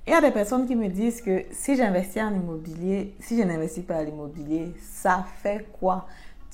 Il y a des personnes qui me disent que si j'investis en immobilier, si je n'investis pas en immobilier, ça fait quoi?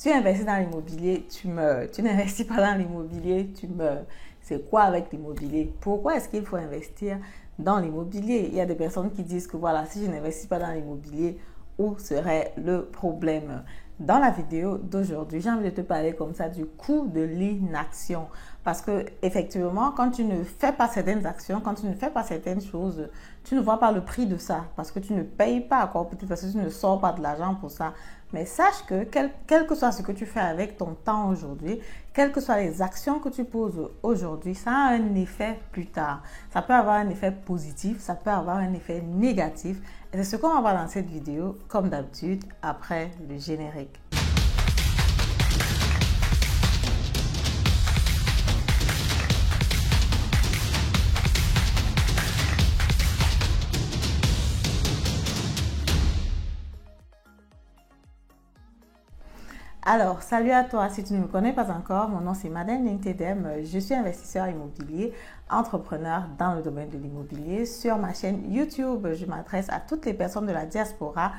Tu investis dans l'immobilier, tu meurs. Tu n'investis pas dans l'immobilier, tu meurs. C'est quoi avec l'immobilier? Pourquoi est-ce qu'il faut investir dans l'immobilier? Il y a des personnes qui disent que voilà, si je n'investis pas dans l'immobilier, où serait le problème? Dans la vidéo d'aujourd'hui, j'ai envie de te parler comme ça du coût de l'inaction. Parce que effectivement, quand tu ne fais pas certaines actions, quand tu ne fais pas certaines choses, tu ne vois pas le prix de ça. Parce que tu ne payes pas encore, peut-être parce que tu ne sors pas de l'argent pour ça. Mais sache que quel que soit ce que tu fais avec ton temps aujourd'hui, quelles que soient les actions que tu poses aujourd'hui, ça a un effet plus tard. Ça peut avoir un effet positif, ça peut avoir un effet négatif. Et c'est ce qu'on va voir dans cette vidéo, comme d'habitude, après le générique. Alors, salut à toi. Si tu ne me connais pas encore, mon nom c'est Madeleine Lintedem. Je suis investisseur immobilier, entrepreneur dans le domaine de l'immobilier. Sur ma chaîne YouTube, je m'adresse à toutes les personnes de la diaspora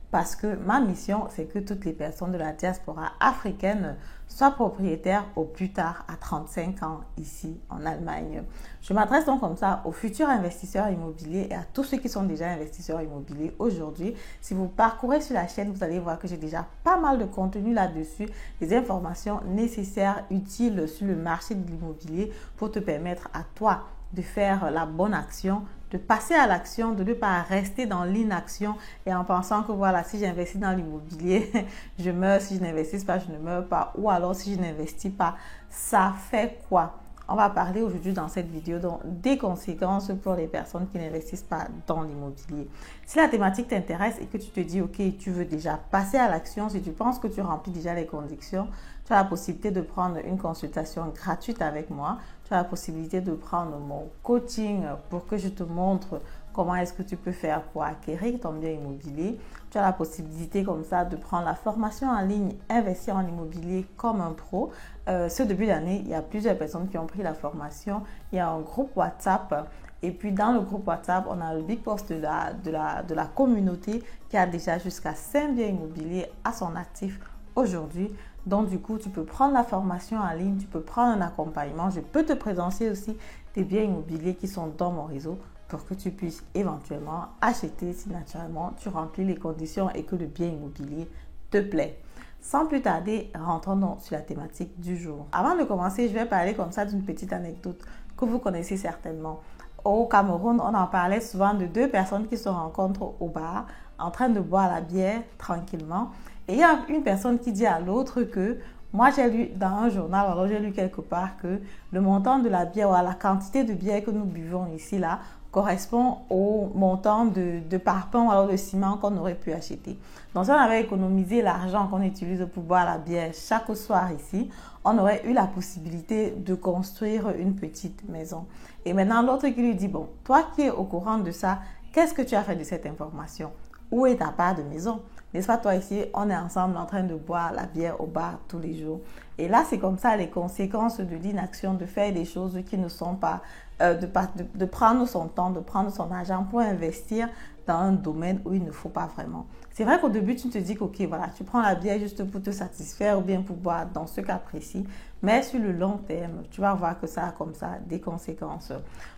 parce que ma mission, c'est que toutes les personnes de la diaspora africaine soient propriétaires au plus tard à 35 ans ici en Allemagne. Je m'adresse donc comme ça aux futurs investisseurs immobiliers et à tous ceux qui sont déjà investisseurs immobiliers aujourd'hui. Si vous parcourez sur la chaîne, vous allez voir que j'ai déjà pas mal de contenu là-dessus, des informations nécessaires, utiles sur le marché de l'immobilier pour te permettre à toi de faire la bonne action, de passer à l'action, de ne pas rester dans l'inaction et en pensant que voilà, si j'investis dans l'immobilier, je meurs, si je n'investis pas, je ne meurs pas, ou alors si je n'investis pas, ça fait quoi? On va parler aujourd'hui dans cette vidéo donc, des conséquences pour les personnes qui n'investissent pas dans l'immobilier. Si la thématique t'intéresse et que tu te dis, ok, tu veux déjà passer à l'action, si tu penses que tu remplis déjà les conditions, tu as la possibilité de prendre une consultation gratuite avec moi. Tu as la possibilité de prendre mon coaching pour que je te montre comment est-ce que tu peux faire pour acquérir ton bien immobilier. Tu as la possibilité comme ça de prendre la formation en ligne, investir en immobilier comme un pro. Ce début d'année, il y a plusieurs personnes qui ont pris la formation. Il y a un groupe WhatsApp. Et puis dans le groupe WhatsApp, on a le big boss de la communauté qui a déjà jusqu'à 5 biens immobiliers à son actif aujourd'hui. Donc du coup, tu peux prendre la formation en ligne, tu peux prendre un accompagnement. Je peux te présenter aussi tes biens immobiliers qui sont dans mon réseau pour que tu puisses éventuellement acheter si naturellement tu remplis les conditions et que le bien immobilier te plaît. Sans plus tarder, rentrons donc sur la thématique du jour. Avant de commencer, je vais parler comme ça d'une petite anecdote que vous connaissez certainement. Au Cameroun, on en parlait souvent de deux personnes qui se rencontrent au bar en train de boire la bière tranquillement. Et il y a une personne qui dit à l'autre que moi j'ai lu dans un journal, alors j'ai lu quelque part que le montant de la bière ou à la quantité de bière que nous buvons ici là correspond au montant de parpaing ou alors de ciment qu'on aurait pu acheter. Donc si on avait économisé l'argent qu'on utilise pour boire la bière chaque soir ici, on aurait eu la possibilité de construire une petite maison. Et maintenant l'autre qui lui dit, bon, toi qui es au courant de ça, qu'est-ce que tu as fait de cette information? Où est ta part de maison? N'est-ce pas, toi ici, on est ensemble en train de boire la bière au bar tous les jours. Et là, c'est comme ça les conséquences de l'inaction, de faire des choses qui ne sont pas, de prendre son temps, de prendre son argent pour investir dans un domaine où il ne faut pas vraiment. C'est vrai qu'au début, tu te dis que, ok, voilà, tu prends la bière juste pour te satisfaire ou bien pour boire dans ce cas précis. Mais sur le long terme, tu vas voir que ça a comme ça des conséquences.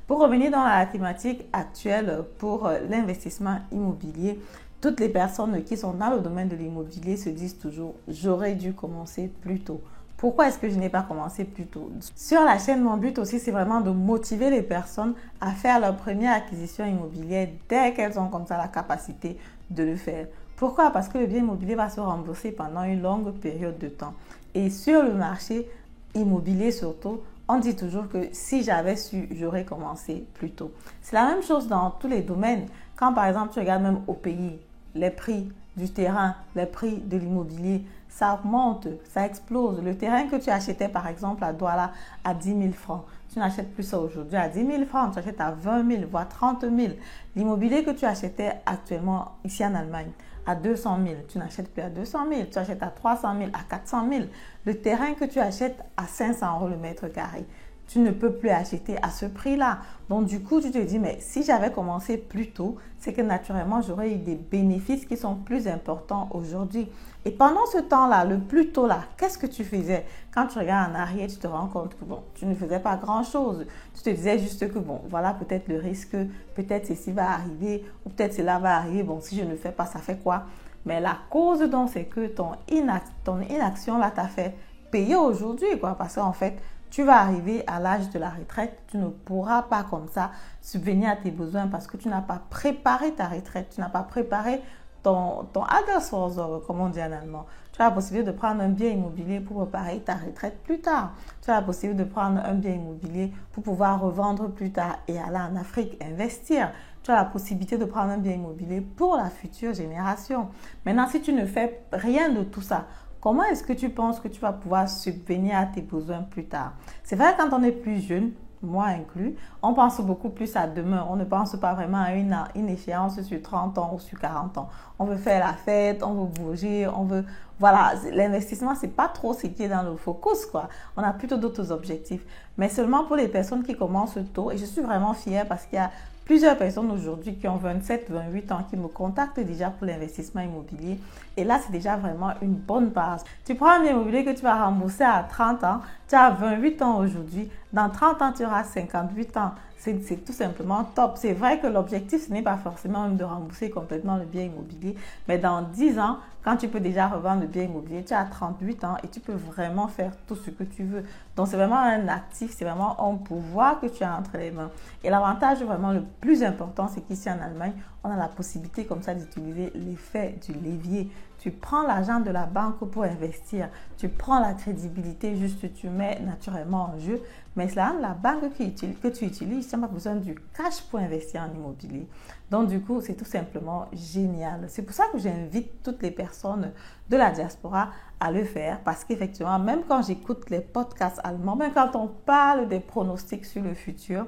Pour revenir dans la thématique actuelle pour l'investissement immobilier, toutes les personnes qui sont dans le domaine de l'immobilier se disent toujours « j'aurais dû commencer plus tôt ». Pourquoi est-ce que je n'ai pas commencé plus tôt? Sur la chaîne, mon but aussi, c'est vraiment de motiver les personnes à faire leur première acquisition immobilière dès qu'elles ont comme ça la capacité de le faire. Pourquoi? Parce que le bien immobilier va se rembourser pendant une longue période de temps. Et sur le marché immobilier surtout, on dit toujours que si j'avais su, j'aurais commencé plus tôt. C'est la même chose dans tous les domaines. Quand par exemple, tu regardes même au pays, les prix du terrain, les prix de l'immobilier, ça augmente, ça explose. Le terrain que tu achetais par exemple à Douala à 10 000 francs, tu n'achètes plus ça aujourd'hui à 10 000 francs, tu achètes à 20 000, voire 30 000. L'immobilier que tu achetais actuellement ici en Allemagne à 200 000, tu n'achètes plus à 200 000, tu achètes à 300 000, à 400 000. Le terrain que tu achètes à 500 € le mètre carré, tu ne peux plus acheter à ce prix-là. Donc, du coup, tu te dis, mais si j'avais commencé plus tôt, c'est que naturellement, j'aurais eu des bénéfices qui sont plus importants aujourd'hui. Et pendant ce temps-là, le plus tôt là, qu'est-ce que tu faisais? Quand tu regardes en arrière, tu te rends compte que bon, tu ne faisais pas grand-chose. Tu te disais juste que bon, voilà peut-être le risque, peut-être ceci va arriver, ou peut-être cela va arriver. Bon, si je ne fais pas, ça fait quoi? Mais la cause donc, c'est que ton inaction là t'a fait payer aujourd'hui, quoi. Parce qu'en fait, tu vas arriver à l'âge de la retraite, tu ne pourras pas comme ça subvenir à tes besoins parce que tu n'as pas préparé ta retraite, tu n'as pas préparé ton Altersvorsorge, comme on dit en allemand. Tu as la possibilité de prendre un bien immobilier pour préparer ta retraite plus tard. Tu as la possibilité de prendre un bien immobilier pour pouvoir revendre plus tard et aller en Afrique investir. Tu as la possibilité de prendre un bien immobilier pour la future génération. Maintenant, si tu ne fais rien de tout ça, comment est-ce que tu penses que tu vas pouvoir subvenir à tes besoins plus tard? C'est vrai, quand on est plus jeune, moi inclus, on pense beaucoup plus à demain. On ne pense pas vraiment à une échéance sur 30 ans ou sur 40 ans. On veut faire la fête, on veut bouger, on veut... Voilà, l'investissement, c'est pas trop ce qui est dans le focus, quoi. On a plutôt d'autres objectifs. Mais seulement pour les personnes qui commencent tôt, et je suis vraiment fière parce qu'il y a plusieurs personnes aujourd'hui qui ont 27, 28 ans qui me contactent déjà pour l'investissement immobilier. Et là, c'est déjà vraiment une bonne base. Tu prends un bien immobilier que tu vas rembourser à 30 ans, tu as 28 ans aujourd'hui. Dans 30 ans, tu auras 58 ans. C'est tout simplement top. C'est vrai que l'objectif, ce n'est pas forcément de rembourser complètement le bien immobilier. Mais dans 10 ans, quand tu peux déjà revendre le bien immobilier, tu as 38 ans et tu peux vraiment faire tout ce que tu veux. Donc, c'est vraiment un actif, c'est vraiment un pouvoir que tu as entre les mains. Et l'avantage vraiment le plus important, c'est qu'ici en Allemagne, on a la possibilité comme ça d'utiliser l'effet du levier. Tu prends l'argent de la banque pour investir. Tu prends la crédibilité, juste tu mets naturellement en jeu. Mais c'est la banque que tu utilises, tu n'as pas besoin du cash pour investir en immobilier. Donc, du coup, c'est tout simplement génial. C'est pour ça que j'invite toutes les personnes de la diaspora à le faire. Parce qu'effectivement, même quand j'écoute les podcasts allemands, même quand on parle des pronostics sur le futur,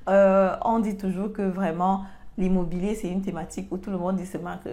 on dit toujours que vraiment, l'immobilier, c'est une thématique où tout le monde dit seulement que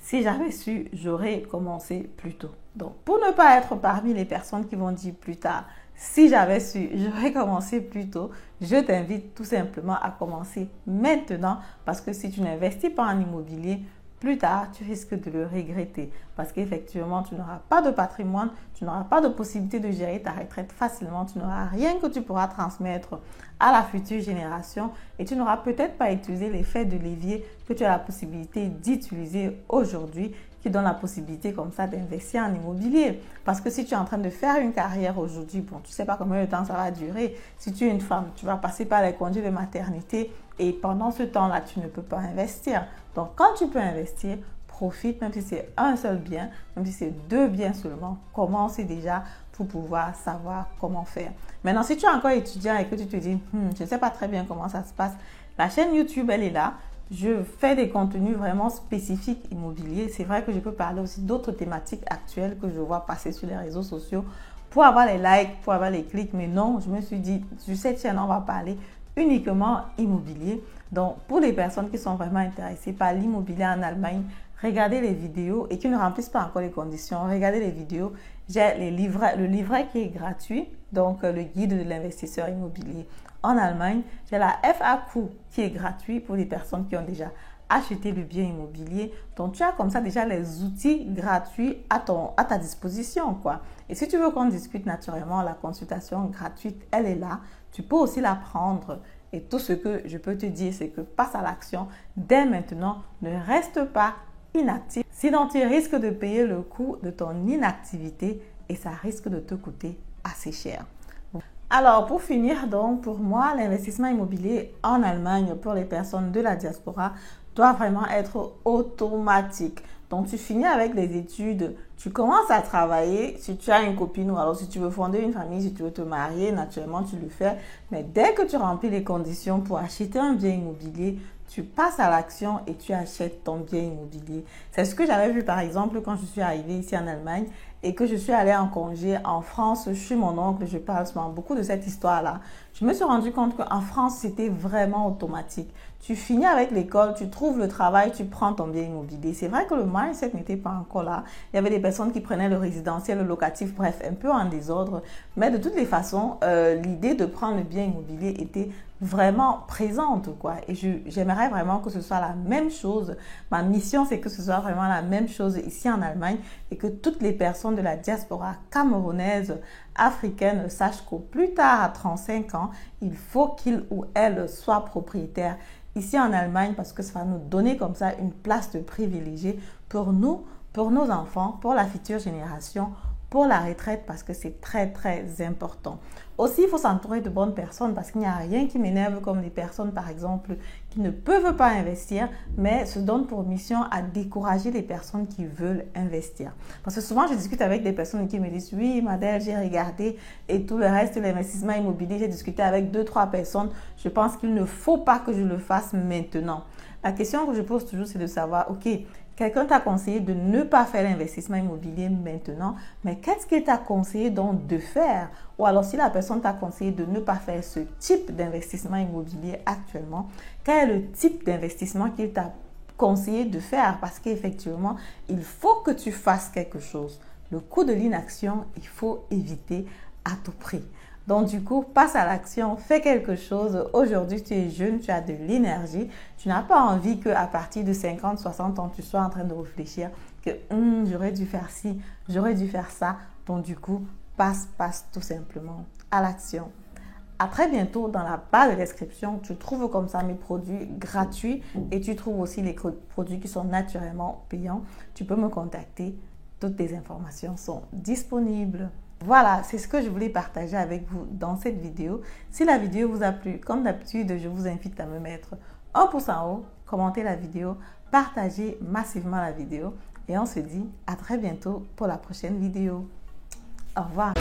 si j'avais su, j'aurais commencé plus tôt. Donc, pour ne pas être parmi les personnes qui vont dire plus tard, si j'avais su, j'aurais commencé plus tôt, je t'invite tout simplement à commencer maintenant parce que si tu n'investis pas en immobilier, plus tard, tu risques de le regretter parce qu'effectivement, tu n'auras pas de patrimoine, tu n'auras pas de possibilité de gérer ta retraite facilement, tu n'auras rien que tu pourras transmettre à la future génération et tu n'auras peut-être pas utilisé l'effet de levier que tu as la possibilité d'utiliser aujourd'hui qui donne la possibilité comme ça d'investir en immobilier. Parce que si tu es en train de faire une carrière aujourd'hui, bon, tu ne sais pas combien de temps ça va durer. Si tu es une femme, tu vas passer par les congés de maternité et pendant ce temps-là, tu ne peux pas investir. Donc, quand tu peux investir, profite, même si c'est un seul bien, même si c'est 2 biens seulement, commence déjà pour pouvoir savoir comment faire. Maintenant, si tu es encore étudiant et que tu te dis, je ne sais pas très bien comment ça se passe, la chaîne YouTube, elle est là. Je fais des contenus vraiment spécifiques immobiliers. C'est vrai que je peux parler aussi d'autres thématiques actuelles que je vois passer sur les réseaux sociaux pour avoir les likes, pour avoir les clics. Mais non, je me suis dit, sur cette chaîne, on va parler uniquement immobilier. Donc, pour les personnes qui sont vraiment intéressées par l'immobilier en Allemagne, regardez les vidéos et qui ne remplissent pas encore les conditions. Regardez les vidéos. J'ai le livret qui est gratuit, donc le guide de l'investisseur immobilier en Allemagne. J'ai la FAQ qui est gratuite pour les personnes qui ont déjà acheté le bien immobilier. Donc, tu as comme ça déjà les outils gratuits à ta disposition, quoi. Et si tu veux qu'on discute naturellement, la consultation gratuite, elle est là. Tu peux aussi la prendre. Et tout ce que je peux te dire, c'est que passe à l'action dès maintenant. Ne reste pas inactif. Sinon, tu risques de payer le coût de ton inactivité et ça risque de te coûter assez cher. Alors, pour finir, donc, pour moi, l'investissement immobilier en Allemagne pour les personnes de la diaspora doit vraiment être automatique. Donc, tu finis avec les études, tu commences à travailler. Si tu as une copine ou alors si tu veux fonder une famille, si tu veux te marier, naturellement, tu le fais. Mais dès que tu remplis les conditions pour acheter un bien immobilier, tu passes à l'action et tu achètes ton bien immobilier. C'est ce que j'avais vu, par exemple, quand je suis arrivée ici en Allemagne. et que je suis allée en congé en France chez mon oncle, je parle souvent beaucoup de cette histoire-là. Je me suis rendu compte qu'en France, c'était vraiment automatique. Tu finis avec l'école, tu trouves le travail, tu prends ton bien immobilier. C'est vrai que le mindset n'était pas encore là. Il y avait des personnes qui prenaient le résidentiel, le locatif, bref, un peu en désordre. Mais de toutes les façons, l'idée de prendre le bien immobilier était vraiment présente, quoi. Et j'aimerais vraiment que ce soit la même chose. Ma mission, c'est que ce soit vraiment la même chose ici en Allemagne et que toutes les personnes de la diaspora camerounaise, africaine, sachent qu'au plus tard, à 35 ans, il faut qu'il ou elle soit propriétaire ici en Allemagne parce que ça va nous donner comme ça une place de privilégié pour nous, pour nos enfants, pour la future génération, pour la retraite parce que c'est très très important. Aussi, il faut s'entourer de bonnes personnes parce qu'il n'y a rien qui m'énerve comme les personnes par exemple qui ne peuvent pas investir mais se donnent pour mission à décourager les personnes qui veulent investir. Parce que souvent je discute avec des personnes qui me disent oui Madel, j'ai regardé et tout le reste de l'investissement immobilier, j'ai discuté avec 2-3 personnes, je pense qu'il ne faut pas que je le fasse maintenant. La question que je pose toujours c'est de savoir ok, quelqu'un t'a conseillé de ne pas faire l'investissement immobilier maintenant, mais qu'est-ce qu'il t'a conseillé donc de faire? Ou alors si la personne t'a conseillé de ne pas faire ce type d'investissement immobilier actuellement, quel est le type d'investissement qu'il t'a conseillé de faire? Parce qu'effectivement, il faut que tu fasses quelque chose. Le coût de l'inaction, il faut éviter à tout prix. Donc du coup, passe à l'action, fais quelque chose. Aujourd'hui, tu es jeune, tu as de l'énergie. Tu n'as pas envie qu'à partir de 50, 60 ans, tu sois en train de réfléchir que j'aurais dû faire ci, j'aurais dû faire ça. Donc du coup, passe tout simplement à l'action. À très bientôt. Dans la barre de description, tu trouves comme ça mes produits gratuits et tu trouves aussi les produits qui sont naturellement payants. Tu peux me contacter. Toutes tes informations sont disponibles. Voilà, c'est ce que je voulais partager avec vous dans cette vidéo. Si la vidéo vous a plu, comme d'habitude, je vous invite à me mettre un pouce en haut, commenter la vidéo, partager massivement la vidéo et on se dit à très bientôt pour la prochaine vidéo. Au revoir.